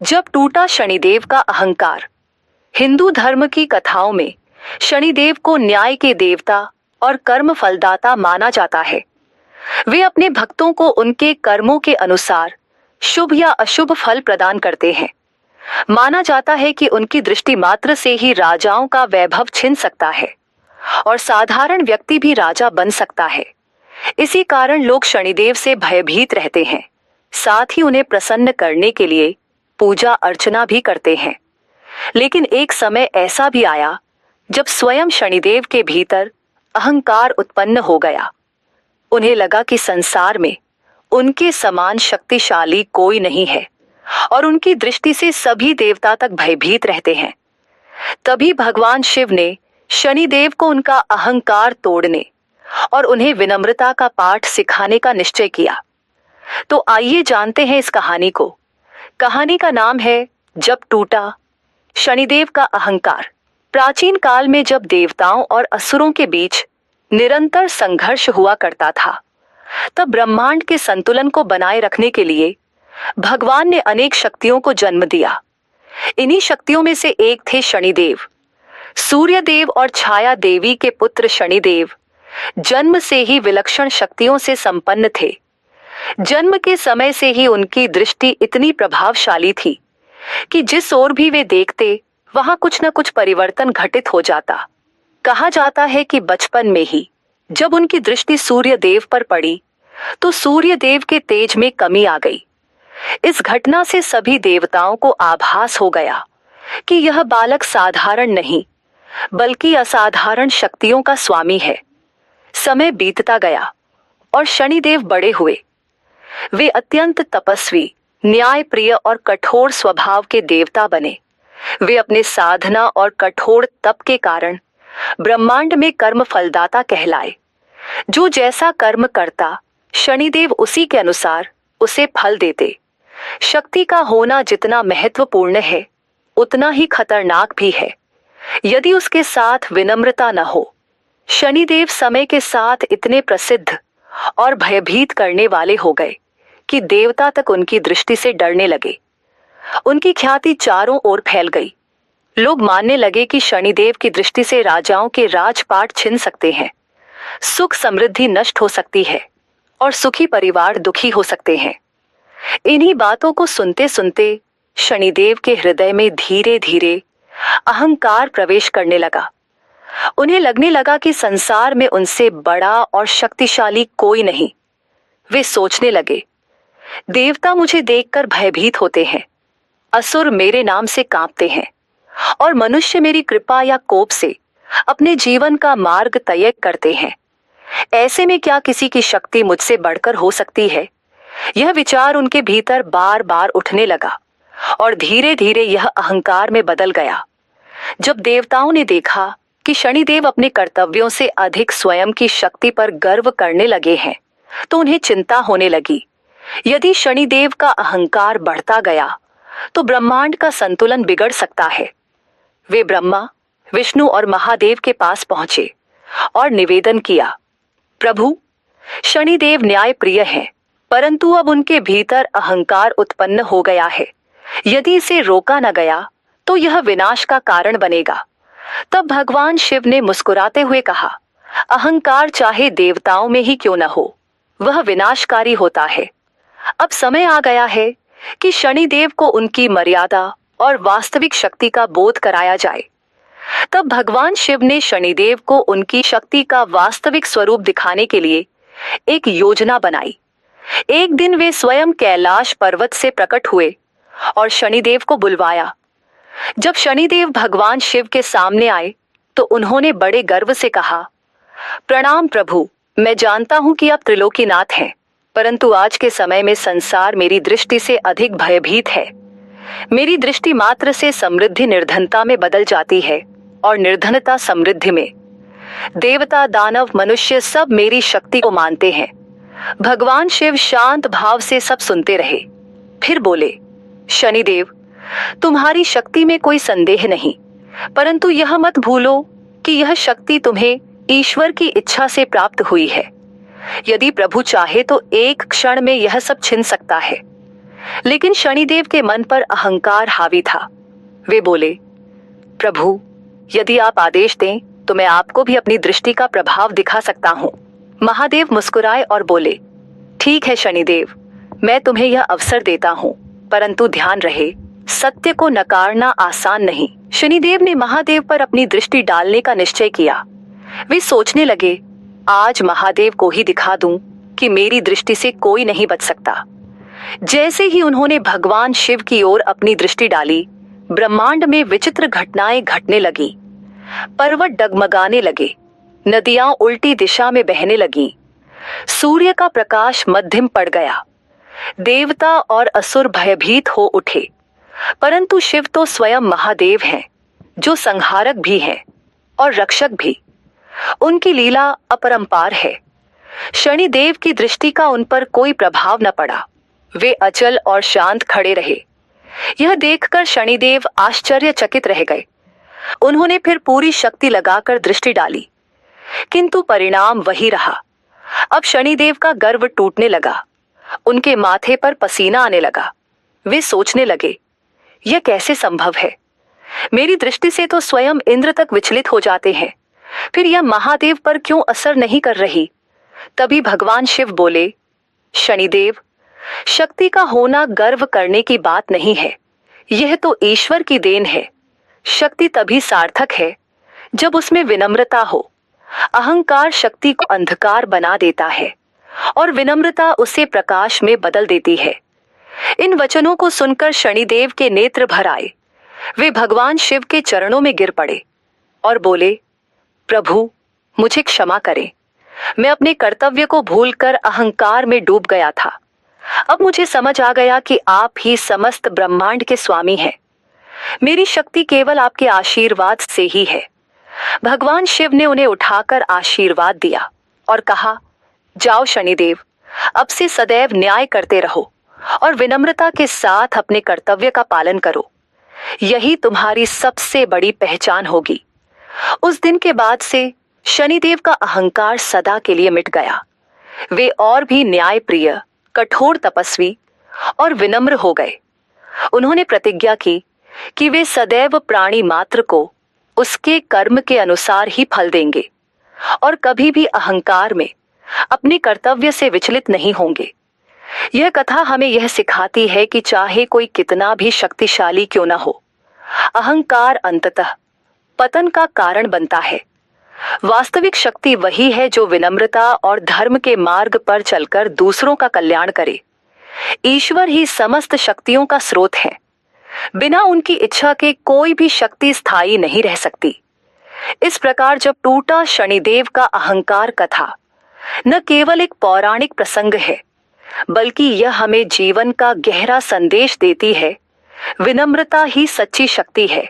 जब टूटा शनिदेव का अहंकार। हिंदू धर्म की कथाओं में शनिदेव को न्याय के देवता और कर्म फलदाता माना जाता है। वे अपने भक्तों को उनके कर्मों के अनुसार शुभ या अशुभ फल प्रदान करते हैं। माना जाता है कि उनकी दृष्टि मात्र से ही राजाओं का वैभव छिन सकता है और साधारण व्यक्ति भी राजा बन सकता है। इसी कारण लोग शनिदेव से भयभीत रहते हैं, साथ ही उन्हें प्रसन्न करने के लिए पूजा अर्चना भी करते हैं। लेकिन एक समय ऐसा भी आया जब स्वयं शनिदेव के भीतर अहंकार उत्पन्न हो गया। उन्हें लगा कि संसार में उनके समान शक्तिशाली कोई नहीं है और उनकी दृष्टि से सभी देवता तक भयभीत रहते हैं। तभी भगवान शिव ने शनिदेव को उनका अहंकार तोड़ने और उन्हें विनम्रता का पाठ सिखाने का निश्चय किया। तो आइए जानते हैं इस कहानी को। कहानी का नाम है जब टूटा शनिदेव का अहंकार। प्राचीन काल में जब देवताओं और असुरों के बीच निरंतर संघर्ष हुआ करता था, तब ब्रह्मांड के संतुलन को बनाए रखने के लिए भगवान ने अनेक शक्तियों को जन्म दिया। इन्हीं शक्तियों में से एक थे शनिदेव। सूर्यदेव और छाया देवी के पुत्र शनिदेव जन्म से ही विलक्षण शक्तियों से संपन्न थे। जन्म के समय से ही उनकी दृष्टि इतनी प्रभावशाली थी कि जिस ओर भी वे देखते वहां कुछ न कुछ परिवर्तन घटित हो जाता। कहा जाता है कि बचपन में ही जब उनकी दृष्टि सूर्यदेव पर पड़ी तो सूर्यदेव के तेज में कमी आ गई। इस घटना से सभी देवताओं को आभास हो गया कि यह बालक साधारण नहीं बल्कि असाधारण शक्तियों का स्वामी है। समय बीतता गया और शनिदेव बड़े हुए। वे अत्यंत तपस्वी, न्यायप्रिय और कठोर स्वभाव के देवता बने। वे अपने साधना और कठोर तप के कारण ब्रह्मांड में कर्म फलदाता कहलाए। जो जैसा कर्म करता, शनिदेव उसी के अनुसार उसे फल देते। शक्ति का होना जितना महत्वपूर्ण है, उतना ही खतरनाक भी है यदि उसके साथ विनम्रता न हो। शनिदेव समय के साथ इतने प्रसिद्ध और भयभीत करने वाले हो गए कि देवता तक उनकी दृष्टि से डरने लगे। उनकी ख्याति चारों ओर फैल गई। लोग मानने लगे कि शनिदेव की दृष्टि से राजाओं के राजपाट छिन सकते हैं, सुख समृद्धि नष्ट हो सकती है और सुखी परिवार दुखी हो सकते हैं। इन्हीं बातों को सुनते सुनते शनिदेव के हृदय में धीरे धीरे अहंकार प्रवेश करने लगा। उन्हें लगने लगा कि संसार में उनसे बड़ा और शक्तिशाली कोई नहीं। वे सोचने लगे, देवता मुझे देखकर भयभीत होते हैं, असुर मेरे नाम से कांपते हैं और मनुष्य मेरी कृपा या कोप से अपने जीवन का मार्ग तय करते हैं। ऐसे में क्या किसी की शक्ति मुझसे बढ़कर हो सकती है? यह विचार उनके भीतर बार बार उठने लगा और धीरे धीरे यह अहंकार में बदल गया। जब देवताओं ने देखा कि शनिदेव अपने कर्तव्यों से अधिक स्वयं की शक्ति पर गर्व करने लगे हैं, तो उन्हें चिंता होने लगी। यदि शनिदेव का अहंकार बढ़ता गया तो ब्रह्मांड का संतुलन बिगड़ सकता है। वे ब्रह्मा, विष्णु और महादेव के पास पहुंचे और निवेदन किया, प्रभु, शनिदेव न्यायप्रिय हैं, परंतु अब उनके भीतर अहंकार उत्पन्न हो गया है। यदि इसे रोका न गया तो यह विनाश का कारण बनेगा। तब भगवान शिव ने मुस्कुराते हुए कहा, अहंकार चाहे देवताओं में ही क्यों न हो, वह विनाशकारी होता है। अब समय आ गया है कि शनिदेव को उनकी मर्यादा और वास्तविक शक्ति का बोध कराया जाए। तब भगवान शिव ने शनिदेव को उनकी शक्ति का वास्तविक स्वरूप दिखाने के लिए एक योजना बनाई। एक दिन वे स्वयं कैलाश पर्वत से प्रकट हुए और शनिदेव को बुलवाया। जब शनिदेव भगवान शिव के सामने आए तो उन्होंने बड़े गर्व से कहा, प्रणाम प्रभु, मैं जानता हूं कि आप त्रिलोकीनाथ हैं, परंतु आज के समय में संसार मेरी दृष्टि से अधिक भयभीत है। मेरी दृष्टि मात्र से समृद्धि निर्धनता में बदल जाती है और निर्धनता समृद्धि में। देवता, दानव, मनुष्य सब मेरी शक्ति को मानते हैं। भगवान शिव शांत भाव से सब सुनते रहे, फिर बोले, शनिदेव, तुम्हारी शक्ति में कोई संदेह नहीं, परंतु यह मत भूलो कि यह शक्ति तुम्हें ईश्वर की इच्छा से प्राप्त हुई है। यदि प्रभु चाहे तो एक क्षण में यह सब छिन सकता है। लेकिन शनिदेव के मन पर अहंकार हावी था। वे बोले, प्रभु, यदि आप आदेश दें तो मैं आपको भी अपनी दृष्टि का प्रभाव दिखा सकता हूँ। महादेव मुस्कुराए और बोले, ठीक है शनिदेव, मैं तुम्हें यह अवसर देता हूँ, परंतु ध्यान रहे, सत्य को नकारना आसान नहीं। शनिदेव ने महादेव पर अपनी दृष्टि डालने का निश्चय किया। वे सोचने लगे, आज महादेव को ही दिखा दूं कि मेरी दृष्टि से कोई नहीं बच सकता। जैसे ही उन्होंने भगवान शिव की ओर अपनी दृष्टि डाली, ब्रह्मांड में विचित्र घटनाएं घटने लगी। पर्वत डगमगाने लगे, नदियां उल्टी दिशा में बहने लगीं, सूर्य का प्रकाश मध्यम पड़ गया। देवता और असुर भयभीत हो उठे, परंतु शिव तो स्वयं महादेव हैं, जो संहारक भी हैं और रक्षक भी। उनकी लीला अपरंपार है। शनिदेव की दृष्टि का उन पर कोई प्रभाव न पड़ा। वे अचल और शांत खड़े रहे। यह देखकर शनिदेव आश्चर्यचकित रह गए। उन्होंने फिर पूरी शक्ति लगाकर दृष्टि डाली, किंतु परिणाम वही रहा। अब शनिदेव का गर्व टूटने लगा। उनके माथे पर पसीना आने लगा। वे सोचने लगे, यह कैसे संभव है? मेरी दृष्टि से तो स्वयं इंद्र तक विचलित हो जाते हैं, फिर यह महादेव पर क्यों असर नहीं कर रही? तभी भगवान शिव बोले, शनिदेव, शक्ति का होना गर्व करने की बात नहीं है, यह तो ईश्वर की देन है। शक्ति तभी सार्थक है जब उसमें विनम्रता हो। अहंकार शक्ति को अंधकार बना देता है और विनम्रता उसे प्रकाश में बदल देती है। इन वचनों को सुनकर शनिदेव के नेत्र भर आए। वे भगवान शिव के चरणों में गिर पड़े और बोले, प्रभु, मुझे क्षमा करें। मैं अपने कर्तव्य को भूलकर अहंकार में डूब गया था। अब मुझे समझ आ गया कि आप ही समस्त ब्रह्मांड के स्वामी हैं। मेरी शक्ति केवल आपके आशीर्वाद से ही है। भगवान शिव ने उन्हें उठाकर आशीर्वाद दिया और कहा, जाओ शनिदेव, अब से सदैव न्याय करते रहो और विनम्रता के साथ अपने कर्तव्य का पालन करो। यही तुम्हारी सबसे बड़ी पहचान होगी। उस दिन के बाद से शनिदेव का अहंकार सदा के लिए मिट गया। वे और भी न्यायप्रिय, कठोर तपस्वी और विनम्र हो गए। उन्होंने प्रतिज्ञा की कि वे सदैव प्राणी मात्र को उसके कर्म के अनुसार ही फल देंगे और कभी भी अहंकार में अपने कर्तव्य से विचलित नहीं होंगे। यह कथा हमें यह सिखाती है कि चाहे कोई कितना भी शक्तिशाली क्यों न हो, अहंकार अंततः पतन का कारण बनता है। वास्तविक शक्ति वही है जो विनम्रता और धर्म के मार्ग पर चलकर दूसरों का कल्याण करे। ईश्वर ही समस्त शक्तियों का स्रोत है। बिना उनकी इच्छा के कोई भी शक्ति स्थायी नहीं रह सकती। इस प्रकार जब टूटा शनिदेव का अहंकार कथा न केवल एक पौराणिक प्रसंग है, बल्कि यह हमें जीवन का गहरा संदेश देती है। विनम्रता ही सच्ची शक्ति है।